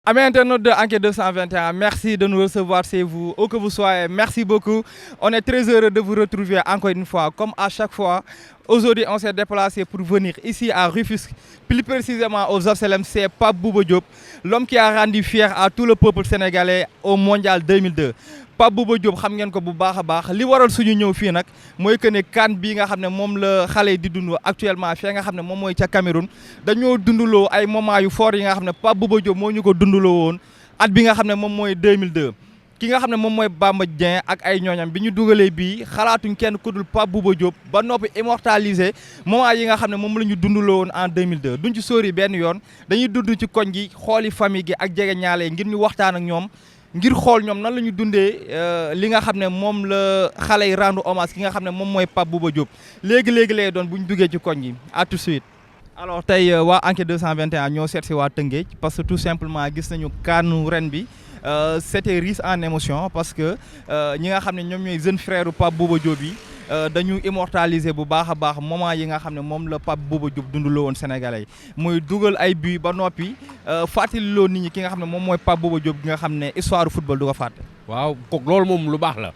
Amis internautes de Enquête 221, merci de nous recevoir chez vous, où que vous soyez. Merci beaucoup. On est très heureux de vous retrouver encore une fois. Comme à chaque fois, aujourd'hui, on s'est déplacé pour venir ici à Rufisque, plus précisément aux HLM. C'est Pape Bouba Diop, l'homme qui a rendu fier à tout le peuple sénégalais au Mondial 2002. Pape Bouba Diop xam ngeen ko bu baax a baax li waral suñu ñëw fii nag mooy que ne CAN bii nga xam ne moom la xale yi di dund actuellement fii nga xam ne moom mooy ca Cameroun dañoo dundaloo ay moment yu fort yi nga xam ne Pape Bouba Diop moo ñu ko dundaloo woon at bi nga xam ne moom mooy 2002. ki nga xam ne moom mooy Bamba Dieng ak ay ñooñam bi ñu dugalee bii xalaatuñ kenn ku dul Pape Bouba Diop ba noppi immortaliser moment yi nga xam ne moom la ñu dundaloo woon en 2002 duñ ci sóori benn yoon dañuy dund ci koñ gi xooli famille gi ak jege ñaale ngir ñu waxtaan ak ñoom. ngir xool ñoom nan la ñu dundee li nga xam ne moom la xale yi rendre hommage ki nga xam ne moom mooy Pape Bouba Diop léegi lay doon bu ñu duggee ci koñ yi à tout de suite. alors tey waa Enquête 221 ñoo seet si waa Tëngéej parce que tout simplement gis nañu kaanu ren bi c'était riche en émotion parce que ñi nga xam ne ñoom ñooy jeune frère Pape Bouba Diop yi dañu immortaliser bu baax a baax moment yi nga xam ne moom la Pape Bouba Diop dundaloo woon Sénégalais yi muy dugal ay buts ba noppi fàttaliloo nit ñi ki nga xam ne moom mooy Pape Bouba Diop bi nga xam ne histoire football du ko fàtte. waaw kooku loolu moom lu baax la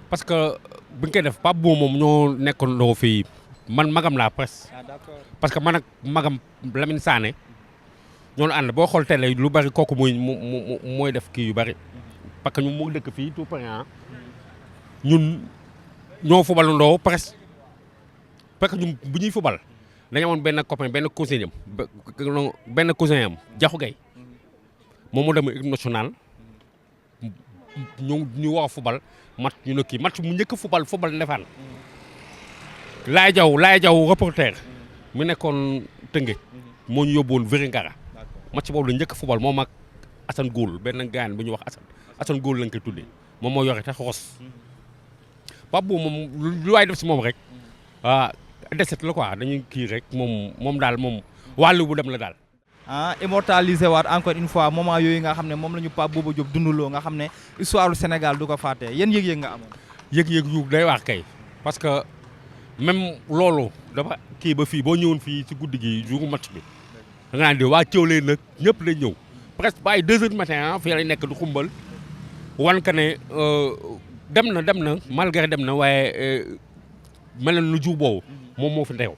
parce que bu ñu koy def Pape Bouba moom ñoo nekkandoo fii man magam laa presque. ah d'accord parce que man ak magam Lamine Sané ñoo ànd boo xool télé lu bari kooku mooy def kii yu bari parce que ñu mu dëkk fii tout près ñun. ñoo fubalandoo presque parce que ñun bu ñuy fubal dañu amoon benn copain benn cousin am Jaxu Gay moom moo dem équipe nationale ñu war a fubal match ñu ne kii match mu njëkk fubal Ndefane Laye Jaw reporter mu nekkoon Tëngéej moo ñu yóbbuwoon Vélingara match boobu la njëkk fubal moom ak Assane Goul benn gaañ bu ñuy wax Assane Goul lañ koy tuddee moom moo yore te xos Pape Bouba moom lu waay def si moom rek deset la quoi dañuy kii rek moom daal moom wàllu bu dem la daal. immortaliser waat encore une fois moment yooyu nga xam ne moom la ñu Pape Bouba Diop dundaloo nga xam ne histoire du Sénégal du ko fàtte yéen yëg-yëg nga amoon. yëg-yëg yu day wax kay parce que même loolu dafa kii ba fii boo ñëwoon fii si guddi gi jour match bi da nga naan di waa Thiawlé nag ñëpp lañ ñëw presque ba ay 2 heures du matin fii lay nekk du xumbal wan ka ne. dem na malgré dem na waaye mel na lu jour boobu moom moo fi ndew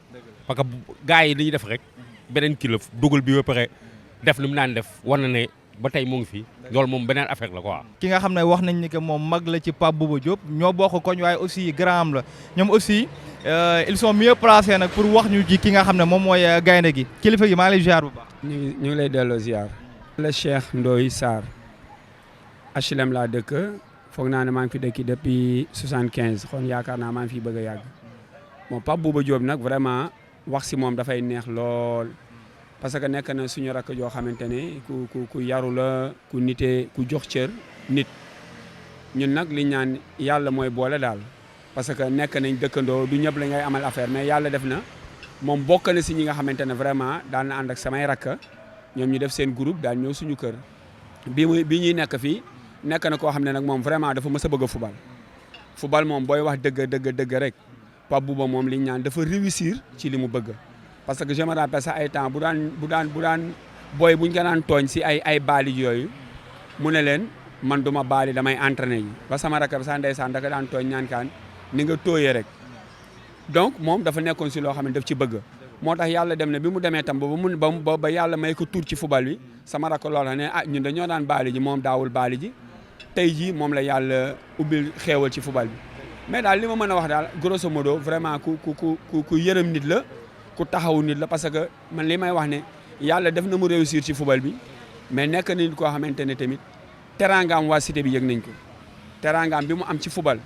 parce que gars yi dañuy def rek beneen kilo dugal bi ba pare def li mu naan def war na ne ba tey mu ngi fi loolu moom beneen affaire la quoi. ki nga xam ne wax nañ ni que moom mag la ci Pape Bouba Diop ñoo bokk koñ waaye aussi grand am la ñoom aussi ils sont mieux placés nag pour wax ñu ji ki nga xam ne moom mooy gaynde gi kilifa gi maa ngi lay ziar bu baax. ñu ngi lay delloo ziar. la Cheikh Ndoye Sarr HLM laa dëkk. foog naa ne maa ngi fi dëkki depuis 75 kon yaakaar naa maa ngi fi bëgg a yàgg bon Pape Bouba Diop nag vraiment wax si moom dafay neex lool parce que nekk na suñu rakk joo xamante ne ku yaru la ku nite ku jox cër nit ñun nag li ñaan yàlla mooy boole daal parce que nekk nañ dëkkandoo du ñëpp la ngay amal affaire mais yàlla def na moom bokk na si ñi nga xamante ne vraiment daan na ànd ak samay rakk ñoom ñu def seen groupe daal ñëw suñu kër bi ñuy nekk fii. nekk na koo xam ne nag moom vraiment dafa mës a bëgg a fubal moom booy wax dëgg rek Pape Bouba moom li ñu ñaan dafa réussir ci li mu bëgg parce que je me rappelle sax ay temps bu daan booy buñ ko daan tooñ si ay baali yooyu mu ne leen man duma baali damay entraîné yi ba sama rakab sa ndeysaan da ko daan tooñ ñaan kaan ni nga tooyee rek donc moom dafa nekkoon si loo xam ne daf ci bëgg moo tax yàlla dem na bi mu demee tam ba yàlla may ko tur ci fubal bi sama rakk loola ne ñun dañoo daan baali ji moom daawul baali ji tey jii moom la yàlla ubbil xeewal ci football bi mais daal li ma mën a wax daal grosso modo vraiment ku yërëm nit la ku taxawu nit la parce que man li may wax ne yàlla def na mu réussir ci football bi mais nekk na nit koo xamante ne tamit teraangaam waa cité bi yëg nañ ko teraangaam bi mu am ci football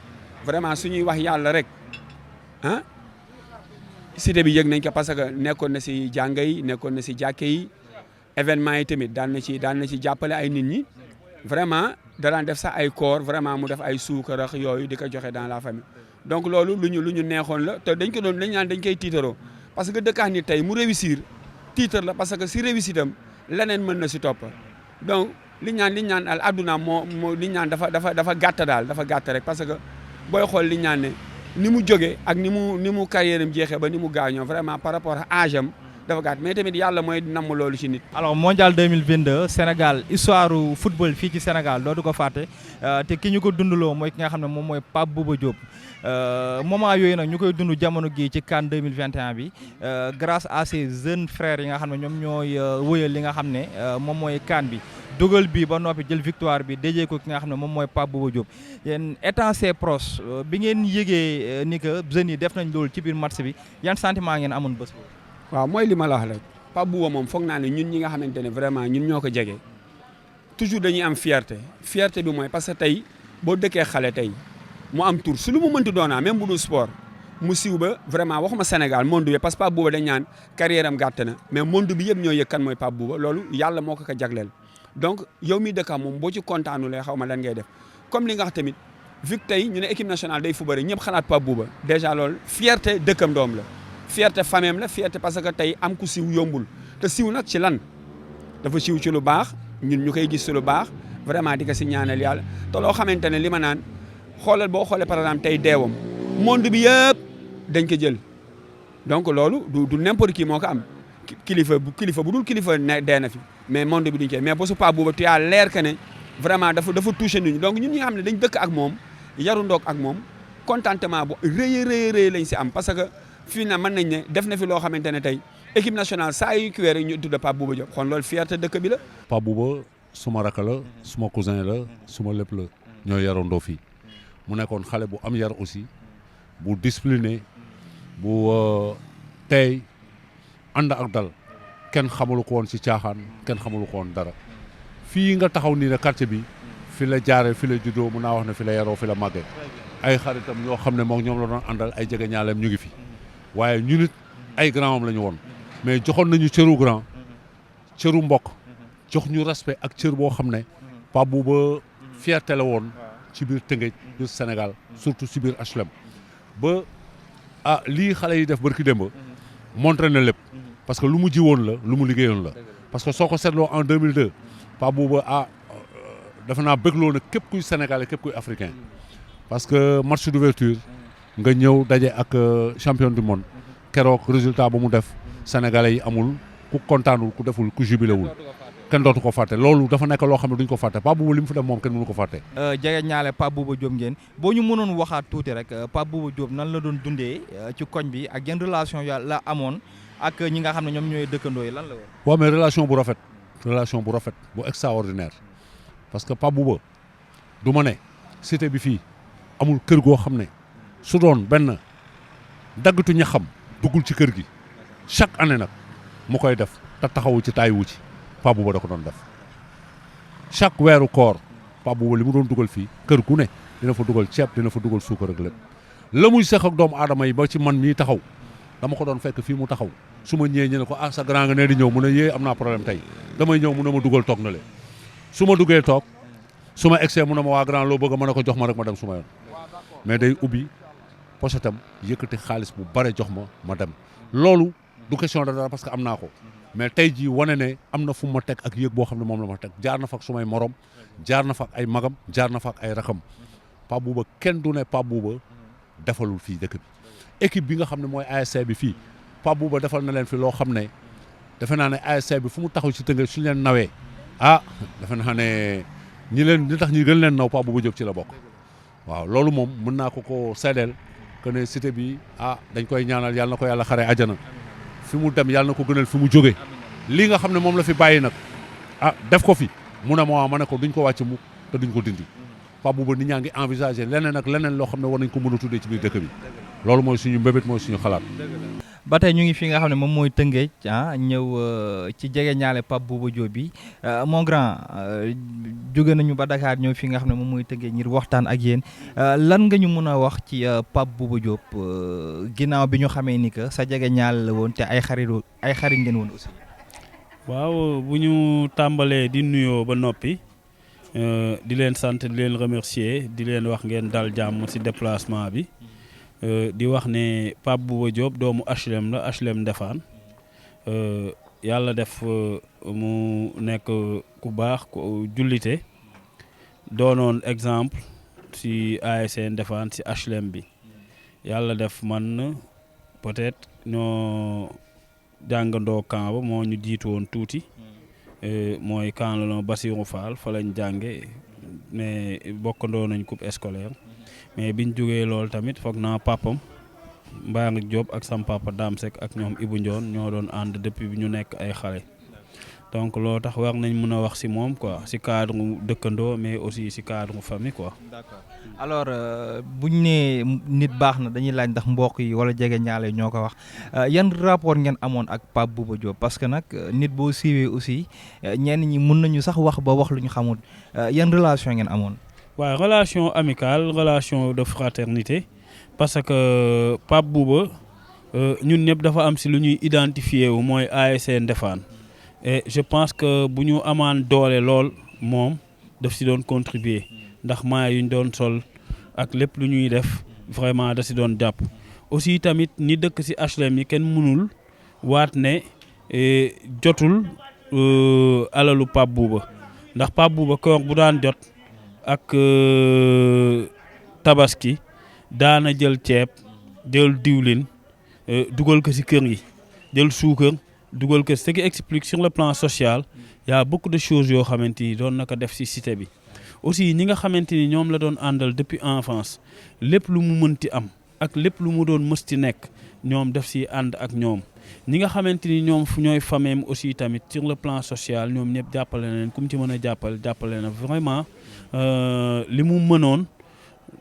vraiment suñuy wax yàlla rek cité bi yëg nañ ko parce que nekkoon na si jànga yi nekkoon na si jàkke yi événement yi tamit daan na ci jàppale ay nit ñi vraiment daraan def sax ay koor vraiment mu def ay suukar ak yooyu di ko joxe dans la famille donc loolu lu ñu neexoon la te dañ koy tiitaroo parce que dëkkaan ni tey mu réussir tiitar la parce que si réussitam leneen mën na si topp donc li ñaan al adduna moo li ñaan dafa gàtt daal dafa gàtt rek parce que booy xool li ñaan ne ni mu jógee ak ni mu carrière am jeexee ba ni mu gaañoo vraiment par rapport à âge am dafa gàtt mais tamit yàlla mooy namm loolu ci nit. alors mondial 2022 Sénégal histoire football fii ci Sénégal dootu ko fàtte te ki ñu ko dundaloo mooy ki nga xam ne moom mooy Pape Bouba Diop moment yooyu nag ñu koy dund jamono gii ci CAN 2021 bi grâce à ces jeunes frères yi nga xam ne ñoom ñooy wëyal li nga xam ne moom mooy CAN bi dugal bi ba noppi jël victoire bi déjee ko ki nga xam ne moom mooy Pape Bouba Diop yéen étant ses proches bi ngeen yëgee ni que jeunes yi def nañ loolu ci biir match bi yan sentiment ngeen amoon bés boobu. waaw mooy li ma la wax rek Pape Bouba moom foog naa ne ñun ñi nga xamante ne vraiment ñun ñoo ko jege toujours dañuy am fierté bi mooy parce que tey boo dëkkee xale tey mu am tour su lu mu mënti doonaa même bu dul sport mu siiw ba vraiment waxuma Sénégal monde bi parce que Pape Bouba dañ ñaan carrière am gàtt na mais monde bi yëpp ñoo yëg kan mooy Pape Bouba loolu yàlla moo ko jagleel donc yow mi dëkka moom boo ci kontaanulee xaw ma lan ngay def comme li nga wax tamit vu que tey ñu ne équipe nationale day football ñëpp xalaat Pape Bouba déjà loolu fierté dëkkam doom la fierté famem la fierté parce que tey am ku siw yombul te siw nag ci lan dafa siw ci lu baax ñun ñu koy gis ci lu baax vraiment di ko si ñaanal yàlla te loo xamante ne li ma naan xoolal boo xoolee par exemple tey deewam monde bi yëpp dañ ko jël donc loolu du n'importe qui moo ko am kilifa bu dul kilifa ne dee na fi mais monde bi duñ koy mais ba su Pape Bouba tu as l'air que ne vraiment dafa touché nit ñi donc ñun ñi nga xam ne dañ dëkk ak moom yaru ndoog ak moom contentement bu rëy lañ si am parce que fii na mën nañ ne def na fi loo xamante ne tey équipe nationale saa yu kiwee rek ñu tudd Pape Bouba Diop kon loolu fierté dëkk bi la. Pape Bouba suma rakk la suma cousin la suma lépp la ñooy yarandoo fii mu nekkoon xale bu am yar aussi bu discipliné bu tey ànd ak dal kenn xamalu ko woon ci caaxaan kenn xamalu ko woon dara fii nga taxaw nii ne quartier bi fi la jaaree fi la juddoo mun naa wax ne fi la yaroo fi la màggee ay xaritam ñoo xam ne moom ñoom la doon àndal ay jege ñaaleem ñu ngi fi waaye ñu nit ay grand am la ñu woon mais joxoon nañu cëru grand cëru mbokk jox ñu respect ak cër boo xam ne Pape Bouba fierté la woon ci biir Tëngéej biir Sénégal surtout ci biir HLM ba lii xale yi def barki démb montré na lépp parce que lu mu ji woon la lu mu liggéeyoon la parce que soo ko seetloo en 2002 Pape Bouba dafa naa bégloo na képp kuy sénégalais képp kuy africain parce que match d'ouverture nga ñëw daje ak champion du monde keroog résultat ba mu def sénégalais yi amul ku kontaanul ku deful ku jubilewul kenn dootu ko fàtte loolu dafa nekk loo xam ne duñ ko fàtte Pape Bouba li mu fi def moom kenn mënu ko fàtte. jege ñaale Pape Bouba Diop ngeen boo ñu mënoon waxaat tuuti rek Pape Bouba Diop nan la doon dundee ci koñ bi ak yan relation la amoon ak ñi nga xam ne ñoom ñooy dëkkandoo yi lan la woon. waaw mais relation bu rafet bu extraordinaire parce que Pape Bouba du ma ne cité bi fii amul kër goo xam ne su doon benn daggatu ñaxam duggul ci kër gi chaque année nag mu koy def te taxawu ci taayiwu ci Pape Bouba da ko doon def chaque weeru koor Pape Bouba li mu doon dugal fii kër gu ne dina fa dugal ceeb dina fa dugal suukar ak lépp la muy seq ak doomu aadama yi ba ci man mii taxaw dama ko doon fekk fii mu taxaw su ma ñëwee ñu ne ko sa grand nga ne di ñëw mu ne yee am naa problème tey damay ñëw mu ne ma dugal toog na le su ma duggee toog su ma egsee mu ne ma waa grand loo bëgg a mën a ko jox ma rek ma dem su ma yoon mais day ubbi pochetam yëkkati xaalis bu bare jox ma dem loolu du question de dara parce que am naa ko mais tey jii wane ne am na fu ma teg ak yëg boo xam ne moom la ma teg jaar na fa ak sumay morom jaar na fa ak ay magam jaar na fa ak ay rakam Pape Bouba kenn du ne Pape Bouba defalul fii dëkk bi équipe bi nga xam ne mooy ASC bi fii Pape Bouba defal na leen fi loo xam ne defe naa ne ASC bi fu mu taxaw ci Tëngéej suñu leen nawee defe naa ne ñi tax ñi gën leen naw Pape Bouba Diop ci la bokk waaw loolu moom mën naa ko seedeel que ne cité bi dañ koy ñaanal yàlla na ko yàlla xaree àjjana fi mu dem yàlla na ko gënal fi mu jóge lii nga xam ne moom la fi bàyyi nag def ko fi mu ne ma ne ko duñ ko wàcc mu te duñ ko dindi Pape Bouba nit ñaa ngi envisager leneen ak leneen loo xam ne war nañ ko mën a tuddee ci biir dëkk bi loolu mooy suñu mbébét mooy suñu xalaat. ba tey ñu ngi fi nga xam ne moom mooy Tëngéej ñëw ci jege ñaale Pape Bouba Diop bi mon grand jóge nañu ba Dakar ñëw fi nga xam ne moom mooy Tëngéej ngir waxtaan ak yéen lan nga ñu mën a wax ci Pape Bouba Diop ginnaaw bi ñu xamee ni que sa jege ñaale la woon te ay xarit ngeen woon aussi. waaw bu ñu tàmbalee di nuyoo ba noppi di leen sant di leen remercier di leen wax ngeen dal jàmm ci déplacement bi. di wax ne Pape Bouba Diop doomu HLM la HLM Ndefane yàlla def mu nekk ku baax ku jullite doonoon exemple ci ASC Ndefane ci HLM bi yàlla def man peut-être ñoo jàngandoo camp ba moo ñu jiitu woon tuuti mooy camp la Bassirou Fall fa lañ jànge mais bokkandoo nañ coupe scolaire mais biñ jógee loolu tamit foog naa papam Mbaye Diop ak sam papa Dame Seck ak ñoom Ibou Ndione ñoo doon ànd depuis bi ñu nekk ay xale donc loo tax war nañ mën a wax ci moom quoi ci cadre dëkkandoo mais aussi ci cadre famille quoi. D'accord alors bu ñu nee nit baax na dañuy laaj ndax mbokk yi wala jege ñaale ñoo ko wax yan rapport ngeen amoon ak Pape Bouba Diop parce que nag nit boo siiwee aussi ñenn ñi mën nañu sax wax ba wax lu ñu xamul yan relation ngeen amoon. waaw relation amicale relation de fraternité parce que Pape Bouba ñun ñëpp dafa am ci lu ñuy identifier wu mooy ASC Ndefane et je pense que bu ñu amaan doole lool moom daf ci doon contribuer ndax maa yu ñu doon sol ak lépp lu ñuy def vraiment da ci doon jàpp aussi tamit ñi dëkk ci HLM yi kenn mënul waat ne jotul alalu Pape Bouba ndax Pape Bouba koor bu daan jot ak tabaski daana jël ceeb jël diwlin dugal ko ci kër yi jël suukar dugal ko ce qui explique sur le plan social y a beaucoup de choses yoo xamante ni doon na ko def ci cité bi aussi ñi nga xamante ni ñoom la doon àndal depuis enfance lépp lu mu mënti am ak lépp lu mu doon mësti nekk ñoom def ci ànd ak ñoom ñi nga xamante ni ñoom fu ñooy famille aussi tamit sur le plan social ñoom ñëpp jàppale na leen ku mu ci mën a jàppale na vraiment li mu mënoon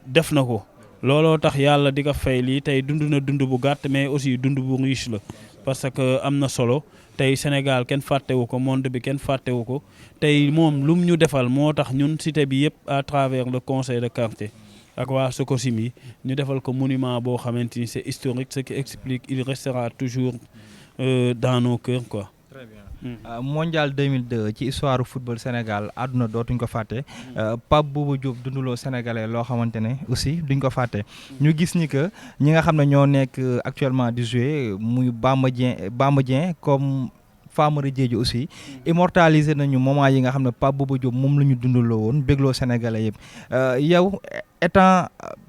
def na ko looloo tax yàlla di ko fay lii tey dund na dund bu gàtt mais aussi dund bu riche la parce que am na solo tey Sénégal kenn fàttewu ko monde bi kenn fàttewu ko tey moom lum ñu defal moo tax ñun cité bi yëpp à travers le conseil de quartier ak waa Sococim yi ñu defal ko monument boo xamante ni c'est historique ce qui explique il restera toujours dans nos cœurs quoi. Très bien. Mondial 2002 ci histoire football Sénégal àdduna dootuñ ko fàtte Pape Bouba Diop dunduloo sénégalais loo xamante ne aussi duñ ko fàtte ñu gis ni que ñi nga xam ne ñoo nekk actuellement di jouer muy Bamba Dieng comme Famara Diédhiou aussi immortalisé nañu moment yi nga xam ne Pape Bouba Diop moom la ñu dundaloo woon bégloo sénégalais yëpp yow étant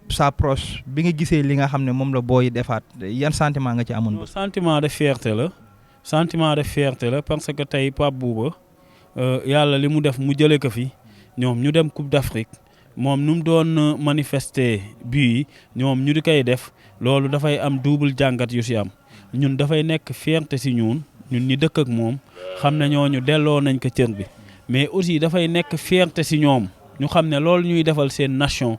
sa proche bi nga gisee li nga xam ne moom la booy defaat yan sentiment nga ci amoon. sentiment de fierté la. sentiment de fierté la parce que tey Pape Bouba yàlla li mu def mu jëlee ko fi ñoom ñu dem Coupe d'Afrique moom nu mu doon manifester bii ñoom ñu di koy def loolu dafay am double jàngat yu ci am ñun dafay nekk fierté ci ñun ñi dëkk ak moom xam ne ñooñu delloo nañ ko cër bi mais aussi dafay nekk fierté ci ñoom ñu xam ne loolu ñuy defal seen nation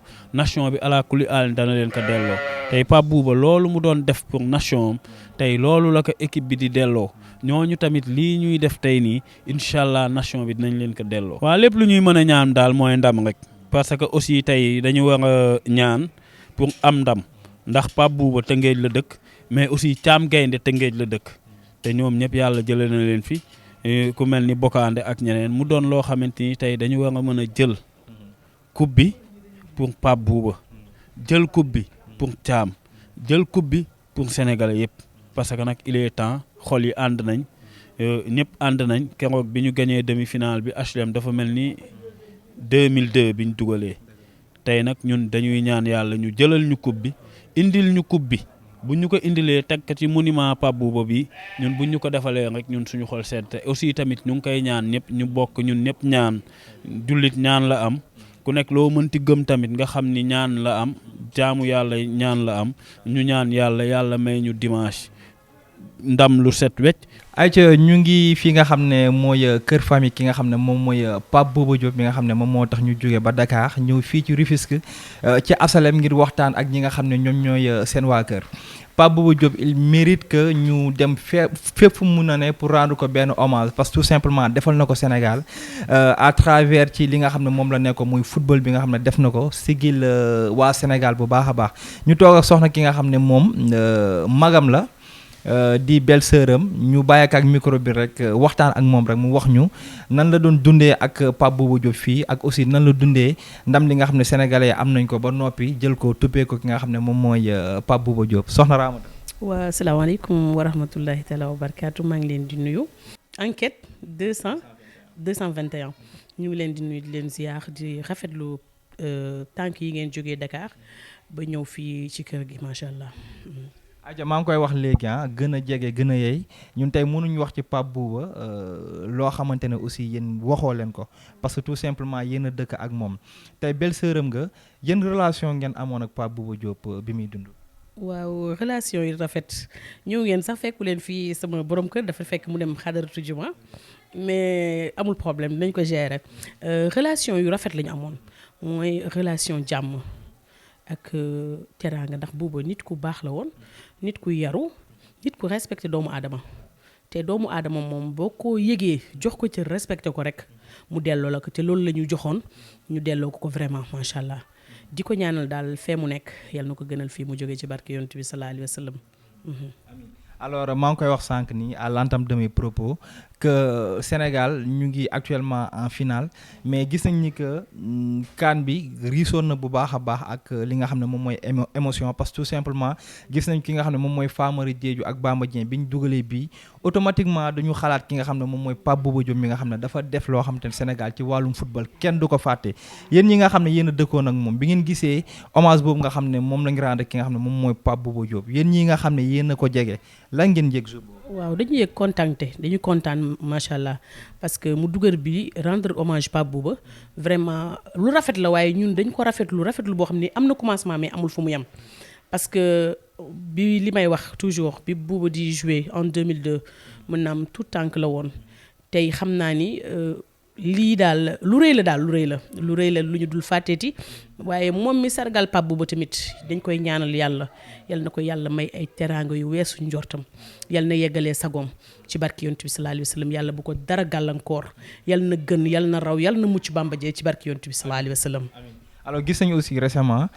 bi ala kulli aal dana leen ko delloo tey Pape Bouba loolu mu doon def pour nation tey loolu la ko équipe bi di delloo ñooñu tamit lii ñuy def tey nii incha allah nation bi dinañ leen ko delloo. waaw lépp lu ñuy mën a ñaan daal mooy ndam rek parce que aussi tey dañu war a ñaan pour am ndam ndax Pape Bouba Tëngéej la dëkk mais aussi Thiam Gaynde Tëngéej la dëkk te ñoom ñëpp yàlla jëlee na leen fi ku mel ni Bokande ak ñeneen mu doon loo xamante ni tey dañu war a mën a jël coupe bi pour Pape Bouba jël coupe bi pour Thiam jël coupe bi pour Sénégalais yëpp parce que nag il est temps xol yi ànd nañ ñëpp ànd nañ keroog bi ñu gañee demi-finale bi HLM dafa mel ni 2002 bi ñu dugalee tey nag ñun dañuy ñaan yàlla ñu jëlal ñu coupe bi indil ñu coupe bi bu ñu ko indilee teg ko ci monument Pape Bouba bi ñun bu ñu ko defalee rek ñun suñu xol sedd te aussi tamit ñu ngi koy ñaan ñëpp ñu bokk ñun ñëpp ñaan jullit ñaan la am ku nekk loo mënti gëm tamit nga xam ni ñaan la am jaamu yàlla ñaan la am ñu ñaan yàlla may ñu dimanche ndam lu set wecc. ayca ñu ngi fi nga xam ne mooy kër famille ki nga xam ne moom mooy Pape Bouba Diop bi nga xam ne moom moo tax ñu jógee ba Dakar ñëw fii ci Rufisque ci HLM ngir waxtaan ak ñi nga xam ne ñoom ñooy seen waa kër Pape Bouba Diop il mérite que ñu dem fépp fu mu mun a ne pour rendre ko benn hommage parce que tout simplement defal na ko Sénégal à travers ci li nga xam ne moom la nekk muy football bi nga xam ne def na ko sigil waa Sénégal bu baax a baax ñu toog ak soxna ki nga xam ne moom magam la. di belle-sœur am ñu bàyyi ak micro bi rek waxtaan ak moom rek mu wax ñu nan la doon dundee ak Pape Bouba Diop fii ak aussi nan la dundee ndam li nga xam ne sénégalais am nañ ko ba noppi jël ko tuppee ko ki nga xam ne moom mooy Pape Bouba Diop soxna Ramata. waa asalaamaaleykum wa rahmatullahi taala wa barakaatu maa ngi leen di nuyu. enquête 221 ñu ngi leen di nuyu di leen ziar di rafetlu tànk yi ngeen jógee Dakar ba ñëw fii ci kër gi macha allah. aja maa ngi koy wax léegi gën a jege gën a yey ñun tey mënuñu wax ci Pape Bouba loo xamante ne aussi yéen waxoo leen ko parce que tout simplement yéen a dëkk ak moom tey belle-sœur am nga yéen relation ngeen amoon ak Pape Bouba Diop bi muy dund. waaw relation yi rafet ñëw ngeen sax fekku leen fii sama borom kër dafa fekk mu dem xadaratu juma mais amul problème dinañ ko gérer relation yu rafet la ñu amoon mooy relation jàmm ak teraanga ndax Bouba nit ku baax la woon nit ku yaru nit ku respecté doomu aadama te doomu aadama moom boo ko yëgee jox ko ci respecté ko rek mu delloo la ko te loolu la ñu joxoon ñu delloo ko vraiment macha allah di ko ñaanal daal fee mu nekk yal na ko gënal fii mu jógee ci barke yonent bi sallallahu alayhi wa sallam. alors maa ngi koy wax sànq nii à l'entame de mes propos que Sénégal ñu ngi actuellement en finale mais gis nañ ni que CAN bi riisoon na bu baax a baax ak li nga xam ne moom mooy émotion parce que tout simplement gis nañ ki nga xam ne moom mooy Famara Diédhiou ak Bamba Dieng bi ñu dugalee bii automatiquement dañu xalaat ki nga xam ne moom mooy Pape Bouba Diop mi nga xam ne dafa def loo xam te ne Sénégal ci wàllum football kenn du ko fàtte yéen ñi nga xam ne yéen a dëkkoon ak moom bi ngeen gisee hommage boobu nga xam ne moom lañ rendre ki nga xam ne moom mooy Pape Bouba Diop yéen ñi nga xam ne yéen a ko jege lan ngeen yëg jour boobu. waaw dañu yëg kontaante dañu kontaan macha allah parce que mu dugal bi rendre hommage Pape Bouba vraiment lu rafet la waaye ñun dañ ko rafetlu boo xam ne am na commencement mais amul fu mu yem parce que bi li may wax toujours bi Bouba di jouer en 2002 mën naa am tout tànk la woon tey xam naa ni lii daal lu rëy la lu ñu dul fàtteeti waaye moom mi sargal Pape Bouba tamit dañ koy ñaanal yàlla yal na ko yàlla may ay teraanga yu weesu njortam yal na yeggalee sagoom ci barki yonent bi sallallahu alayhi wa sallam yàlla bu ko dara gàllankoor yal na gën yal na raw yal na mucc Bamba Dieng ci barki yonent bi sallallahu alayhi wa sallam. alors gis nañu aussi récemment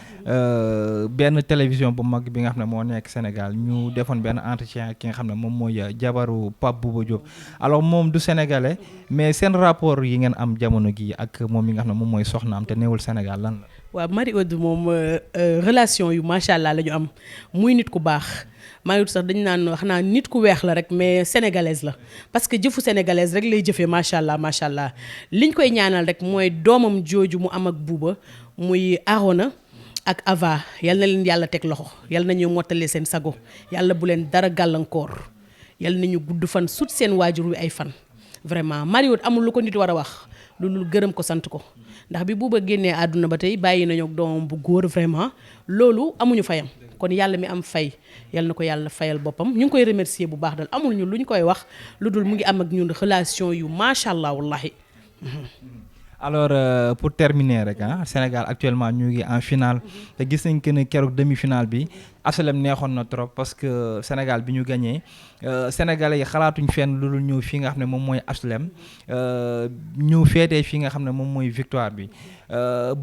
benn télévision bu mag bi nga xam ne moo nekk Sénégal ñu defoon benn entretien ak ki nga xam ne moom mooy jabaru Pape Bouba Diop alors moom du sénégalais mais seen rapport yi ngeen am jamono gi ak moom mi nga xam ne moom mooy soxnaam te néewul Sénégal lan la. waaw Marie Aude moom relation yu macha allah la ñu am muy nit ku baax Marie Aude sax dañu naan xanaa nit ku weex la rek mais sénégalaise la parce que jëfu sénégalaise rek lay jëfee macha allah liñ koy ñaanal rek mooy doomam jooju mu am ak Bouba muy Arona ak Ava yal na leen yàlla teg loxo yal na ñu mottalee seen sago yàlla bu leen dara gàllankoor yal na ñu gudd fan sut seen waajur wi ay fan vraiment Marie Aude amul lu ko nit war a wax lu dul gërëm ko sant ko ndax bi Bouba génnee àdduna ba tey bàyyi nañu ak doomam bu góor vraiment loolu amuñu fayam kon yàlla mi am fay yal na ko yàlla fayal boppam ñu ngi koy remercier bu baax dal amul ñu lu ñu koy wax lu dul mu ngi am ak ñun relation yu macha allah wallahi. alors pour terminer rek Sénégal actuellement ñu ngi en finale te gis nañ que ne keroog demi-finale bi HLM neexoon na trop parce que Sénégal bi ñu gagné Sénégalais yi xalaatuñ fenn lu dul ñëw fii nga xam ne moom mooy HLM ñëw feetee fii nga xam ne moom mooy victoire bi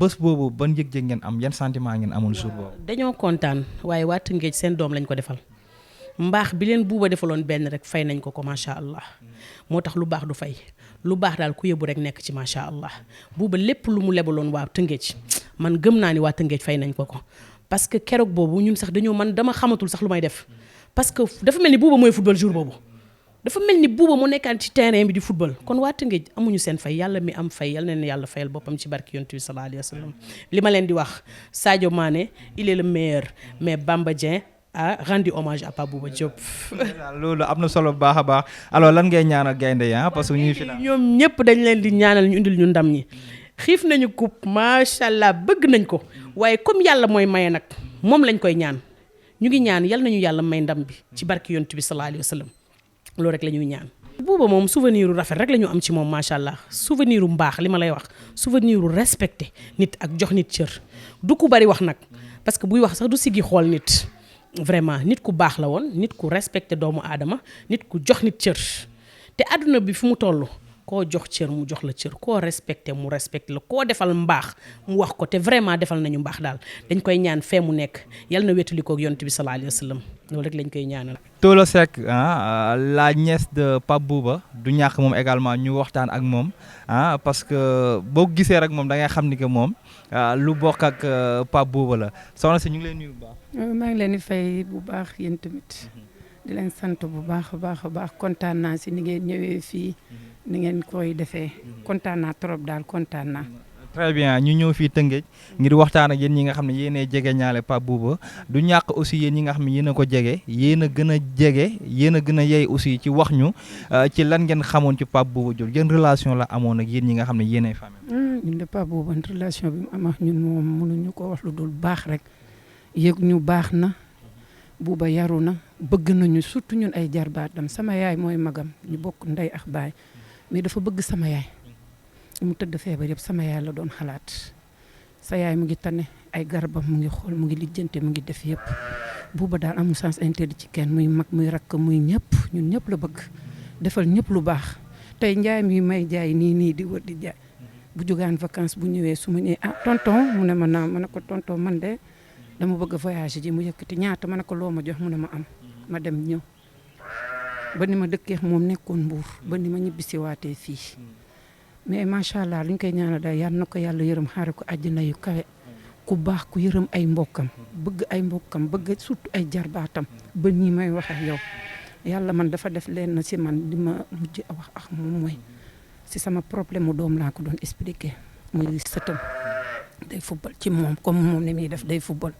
bés boobu ban yëg-yëg ngeen am yan sentiment ngeen amoon jour boobu. dañoo kontaan waaye waa Tëngéej seen doom lañ ko defal mbaax bi leen Bouba defaloon benn rek fay nañ ko macha allah moo tax lu baax du fay. lu baax daal ku yëbu rek nekk ci macha allah Bouba lépp lu mu lebaloon waa Tëngéej man gëm naa ni waa Tëngéej fay nañ ko parce que keroog boobu ñun sax man dama xamatul sax lu may def parce que dafa mel ni Bouba mooy football jour boobu dafa mel ni Bouba mu nekkaan ci terrain bi di football kon waa Tëngéej amuñu seen fay yàlla mi am fay yal na leen yàlla fayal boppam ci barki yonent bi sallallahu alayhi wa sallam li ma leen di wax Sadio Mané il est le meilleur mais Bamba Dieng a rendu hommage à Pape Bouba Diop. loolu am na solo bu baax a baax alors lan ngay ñaanal gaynde parce que ñuy final ñoom ñëpp dañ leen di ñaanal ñu indil ñu ndam ñi xiif nañu coupe macha allah bëgg nañ ko waaye comme yàlla mooy maye nag moom lañ koy ñaan ñu ngi ñaan yal nañu yàlla may ndam bi ci barki yonent bi sallallahu alayhi wa sallam loolu rek la ñuy ñaan. Bouba moom souvenir u rafet rek la ñu am ci moom macha allah souvenir u mbaax li ma lay wax souvenir u respecté nit ak jox nit cër du ku bari wax nag parce que buy wax sax du siggi xool nit. vraiment nit ku baax la woon nit ku respecté doomu aadama nit ku jox nit cër te àdduna bi fi mu toll koo jox cër mu jox la cër koo respecté mu respecté la koo defal mbaax mu wax ko te vraiment defal nañu mbaax daal dañ koy ñaan fee mu nekk yal na wétali koog yonent bi sallallahu alayhi wa sallam loolu rek lañ koy ñaanal. Tolo Seck la nièce de Pape Bouba du ñàkk moom également ñu waxtaan ak moom parce que boo gisee rek moom da ngay xam ni que moom lu bokk ak Pape Bouba la soxna si ñu ngi leen nuyu bu baax. maa ngi leen di fay bu baax yéen tamit di leen sant bu baax a baax kontaan naa si ni ngeen ñëwee fii ni ngeen koy defee kontaan naa trop daal kontaan naa. très bien ñu ñëw fii Tëngéej ngir waxtaan ak yéen ñi nga xam ne yéenay jege ñaale Pape Bouba du ñàkk aussi yéen ñi nga xam ne yéen a ko jege yéen a gën a jege yéen a gën a yey aussi ci wax ñu ci lan ngeen xamoon ci Pape Bouba Diop yéen relation la amoon ak yéen ñi nga xam ne yéenay famille. ñun de Pape Bouba relation bi mu am ak ñun moom mënuñu ko wax lu dul baax rek yëg ñu baax na Bouba yaru na bëgg nañu surtout ñun ay jarbaatam sama yaay mooy magam ñu bokk ndey ak baay mais dafa bëgg sama yaay. mu tëdd feebar yëpp sama yaay la doon xalaat sa yaay mu ngi tane ay garabam mu ngi xool mu ngi lijjante mu ngi def yëpp Bouba daal amul sens interdit ci kenn muy mag muy rakk muy ñëpp ñun ñëpp la bëgg defal ñëpp lu baax tey njaay mi may jaay nii di wër di jaay bu jógaan vacances bu ñëwee su ma ñëwee tonton mu ne ma naa ma ne ko tonton man de dama bëgg a voyage ji mu yëkkati ñaata ma ne ko loo ma jox mu ne ma am ma dem ñëw ba ni ma dëkkee moom nekkoon Mbuur ba ni ma ñibbisi waatee fii mais macha allah li ñu koy ñaanal daal yal na ko yàlla yërëm xaare ko àjjana yu kawe ku baax ku yërëm ay mbokkam bëgg surtout ay jarbaatam ba ñi may wax ak yow yàlla man dafa def leen na si man di ma mujj a wax ak moom mooy si sama problème mu doom laa ko doon expliqué muy sëtam day football ci moom comme moom ni muy def day football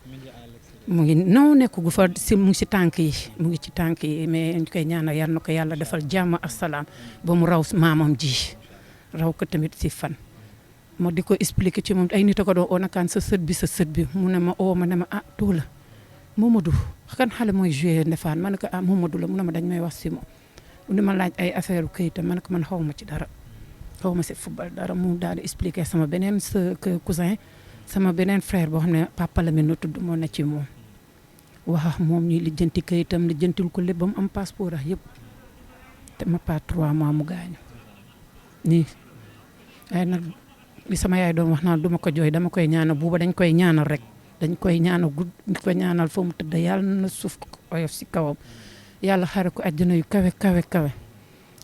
mu ngi naw nekk gu fa si mu ngi si tànk yi mu ngi ci tànk yi mais ñu koy ñaanal yal na ko yàlla defal jàmm ak salaam ba mu raw maamam ji raw ko tamit si fan moo di ko expliqué ci moom ay nit a ko doon oo nakaan sa sët bi mu ne ma oo ma ne ma doo la Momadou kan xale mooy joué Ndefane ma ne ko Momadou la mu ne ma dañ may wax si moom mu ne ma laaj ay affaire këyitam ma ne ko man xaw ma ci dara xaw ma si football dara mu daal di expliqué sama beneen sa cousin sama beneen frère boo xam ne papa la mi nu tudd moo ne ci moom wax moom ñuy lijjanti këyitam lijjantil ko lépp ba mu am passeport ak yëpp te ma pas 3 mois mu gaañu nii ay nag li sama yaay doon wax naan duma ko jooy dama koy ñaanal Bouba dañ koy ñaanal rek dañ koy ñaanal gudd di ko ñaanal fa mu tëdd yàlla na suuf oyof si kawam yàlla xare ko àjjana yu kawe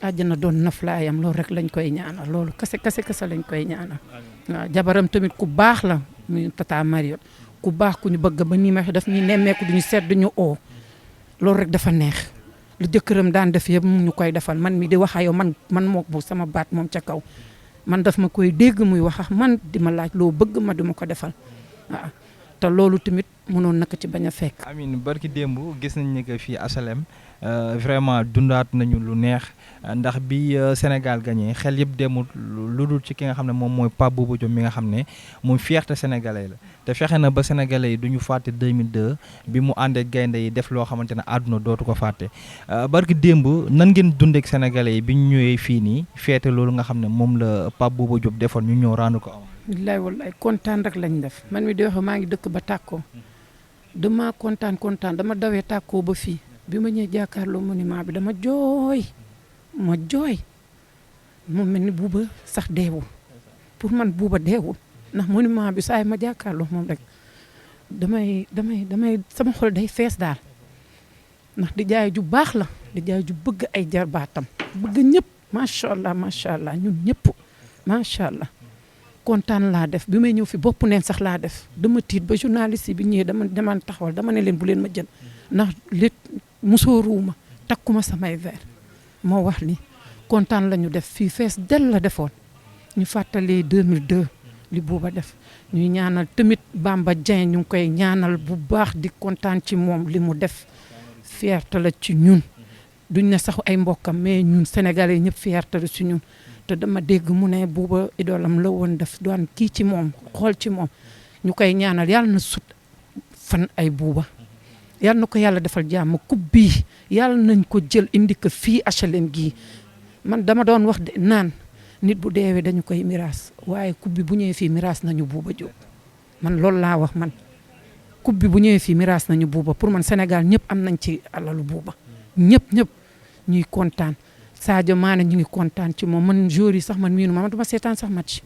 àjjana doon naflaayam loolu rek lañ koy ñaanal loolu kase lañ koy ñaanal waaw jabaram tamit ku baax la muy tata Mariot ku baax ku ñu bëgg ba nii ma daf ñuy nemmeeku duñu seet duñu oo loolu rek dafa neex lu jëkkëram daan def yëpp mu ñu koy defal man mi di wax ak yow man moo bu sama baat moom ca kaw man daf ma koy dégg muy wax ak man di ma laaj loo bëgg ma duma ko defal waaw te loolu tamit mënoon naka ci bañ a fekk. Amine barki démb gis nañ ne que fii HLM vraiment dundaat nañu lu neex ndax bi Sénégal gagné xel yëpp demul lu dul ci ki nga xam ne moom mooy Pape Bouba Diop mi nga xam ne moom fierté sénégalais la te fexe na ba sénégalais yi du ñu fàtte 2002 bi mu àndee gaynde yi def loo xamante ne àdduna dootu ko fàtte barki démb nan ngeen dundeek sénégalais yi bi ñu ñëwee fii nii feete loolu nga xam ne moom la Pape Bouba Diop defoon ñu ñëw rendre ko am. billaay wallaay kontaan rek lañ def man mi di wax maa ngi dëkk ba tàkkoo dama kontaan dama dawee tàkkoo ba fii bi ma ñëwee jàkkaarloo monument bi dama jooy mu mel ni Bouba sax deewul pour man Bouba deewul ndax monument bi saa yi ma jàkkaarloo moom rek damay sama xol day fees daal ndax di jaay ju baax la di jaay ju bëgg ay jarbaatam bëgg ñëpp macha allah ñun ñëpp macha allah kontaan laa def bi may ñëw fi bopp neen sax laa def dama tiit ba journaliste bi ñëwee dama taxawal dama ne leen bu leen ma jël ndax li musóoruwuma takkuma samay verre moo wax ni kontaan la ñu def fii fees del la defoon ñu fàttali 2002 li Bouba def ñuy ñaanal tamit Bamba Dieng ñu ngi koy ñaanal bu baax di kontaan ci moom li mu def fierté la ci ñun duñ ne sax ay mbokkam mais ñun sénégalais ñëpp fierté la ci ñun te dama dégg mu ne Bouba idolam la woon def doon kii ci moom xool ci moom ñu koy ñaanal yàlla na sut fan ay Bouba yàlla na ko yàlla defal jàmm coupe bii yàlla nañ ko jël indi ko fii HLM gii man dama doon wax de naan nit bu deewee dañu koy miraas waaye coupe bi bu ñëwee fii miraas nañu Bouba Diop man loolu laa wax man coupe bi bu ñëwee fii miraas nañu Bouba pour man Sénégal ñëpp am nañ ci alalu Bouba ñëpp ñuy kontaan Sadio Mané ñu ngi kontaan ci moom man jour yi sax man miinu ma duma seetaan sax match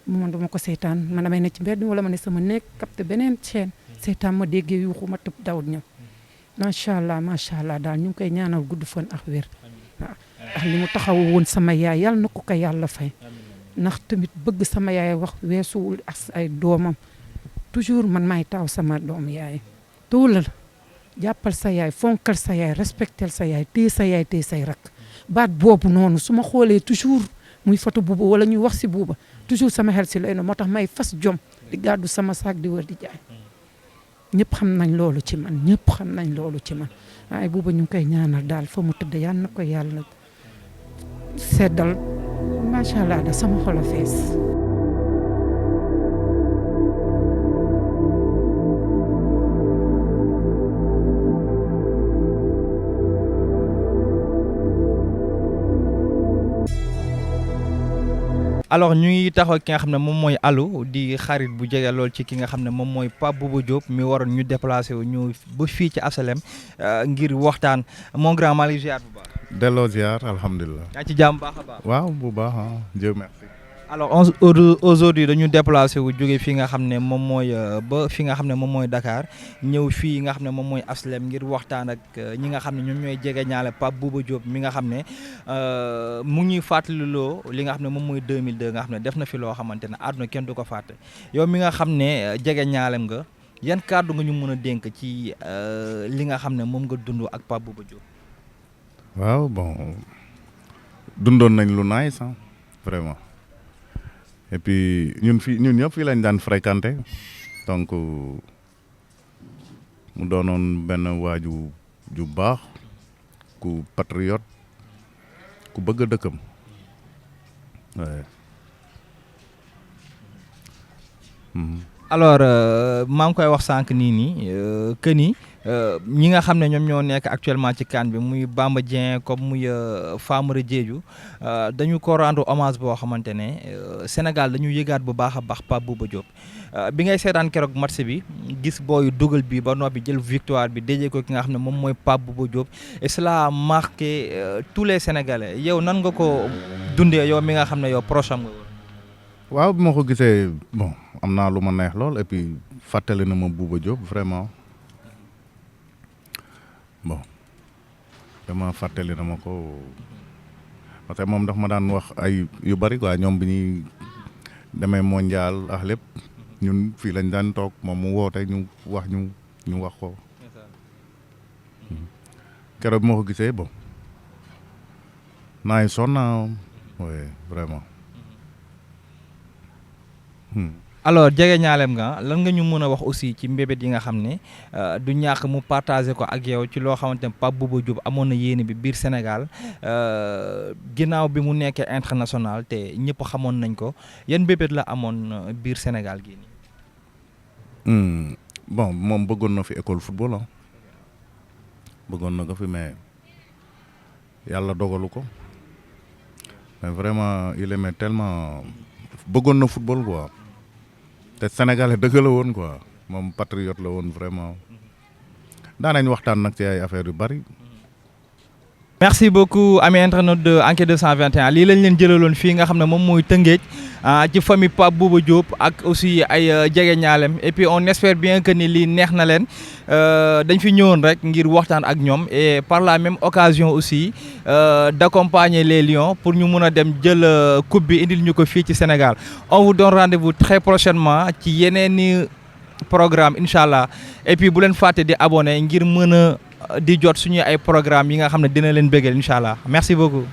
man duma ko seetaan man damay ne ci mbedd wala ma ne sama nekk capté beneen chaîne seetaan ma déggee yuuxu ma tëb daw ñëw macha allah daal ñu ngi koy ñaanal gudd fan ak wér waaw ndax li mu taxaw woon sama yaay yàlla na ko yàlla fay ndax tamit bëgg sama yaay wax weesuwul ak ay doomam toujours man maay taw sama doom yaay tuulal jàppal sa yaay fonkal sa yaay respectel sa yaay téye sa yaay téye say rak baat boobu noonu su ma xoolee toujours muy photo Bouba wala ñuy wax si Bouba toujours sama xel si lay no moo tax may fas jom di gàddu sama saak di wër di jaay ñëpp xam nañ loolu ci man ñëpp xam nañ loolu ci man waaye Bouba ñu ngi koy ñaanal daal fa mu tëdd yàlla na ko yàlla seddal macha allah da sama xol a fees. alors ñuy taxaw ki nga xam ne moom mooy Alou di xarit bu jege lool ci ki nga xam ne moom mooy Pape Bouba Diop mi waroon ñu déplacé wu ñu ba fii ci HLM ngir waxtaan mon grand maa ngi ziar bu baax. delloo ziar alhamdulilah. yaa ci jàmm baax a baax. waaw bu baax ah Dieu merci. alors aujourd'hui dañu déplacé wu jóge fi nga xam ne moom mooy ba fi nga xam ne moom mooy Dakar ñëw fii nga xam ne moom mooy HLM ngir waxtaan ak ñi nga xam ne ñoom ñooy jege ñaale Pape Bouba Diop mi nga xam ne mu ñuy fàttaliloo li nga xam ne moom mooy 2002 nga xam ne def na fi loo xamante ne àdduna kenn du ko fàtte yow mi nga xam ne jege ñaalem nga yan kàddu nga ñu mën a dénk ci li nga xam ne moom nga dund ak Pape Bouba Diop. waaw bon dundoon nañ lu nice ah vraiment. et puis ñun ñëpp fii lañ daan fréquenté donc mu doonoon benn waaju ju baax ku patriote ku bëgg a dëkkam waaye. alors maa ngi koy wax sànq nii que ni ñi nga xam ne ñoom ñoo nekk actuellement ci CAN bi muy Bamba Dieng comme muy Famara Diédhiou dañu ko rendre hommage boo xamante ne Sénégal dañu yëgaat bu baax a baax Pape Bouba Diop bi ngay seetaan keroog match bi gis booyu dugal bi ba noppi jël victoire bi déjee ko ki nga xam ne moom mooy Pape Bouba Diop et cela a marqué tous les Sénégalais yow nan nga ko dundee yow mi nga xam ne yow proche am nga woon. waaw bi ma ko gisee bon am naa lu ma neex lool et puis fàttali na ma Bouba Diop vraiment bon dama fàttali na ma ko parce que moom daf ma daan wax ay yu bari quoi ñoom bi ñuy demee mondial ak lépp ñun fii lañ daan toog moom mu woote ñu wax ko keroog bi ma ko gisee bon naa sonna oui vraiment. alors jege ñaalem nga lan nga ñu mën a wax aussi ci mbébét yi nga xam ne du ñàkk mu partagé ko ak yow ci loo xamante ne Pape Bouba Diop amoon na yéene bi biir Sénégal ginnaaw bi mu nekkee international te ñëpp xamoon nañ ko yan mbébét la amoon biir Sénégal gii nii. bon moom bëggoon na fi école football ah bëggoon na ko fi mais yàlla dogalu ko mais vraiment il aimait tellement bëggoon na football quoi. te Sénégalais dëgg la woon quoi moom patriote la woon vraiment daanañ waxtaan nag ci ay affaires yu bari. merci beaucoup amis internautes de Enquête 221 lii lañ leen jëlaloon fii nga xam ne moom mooy Tëngéej ci famille Pape Bouba Diop ak aussi ay jege ñaalem et puis on espère bien que ni lii neex na leen dañ fi ñëwoon rek ngir waxtaan ak ñoom et par la même occasion aussi d'accompagner les Lions pour ñu mun a dem jël coupe bi indil ñu ko fii ci Sénégal on vous donne rendez-vous très prochainement ci yeneeni programme incha allah et puis bu leen fàtte di abonné ngir mën a di jot suñu ay programme yi nga xam ne dina leen bëggal incha allah merci beaucoup.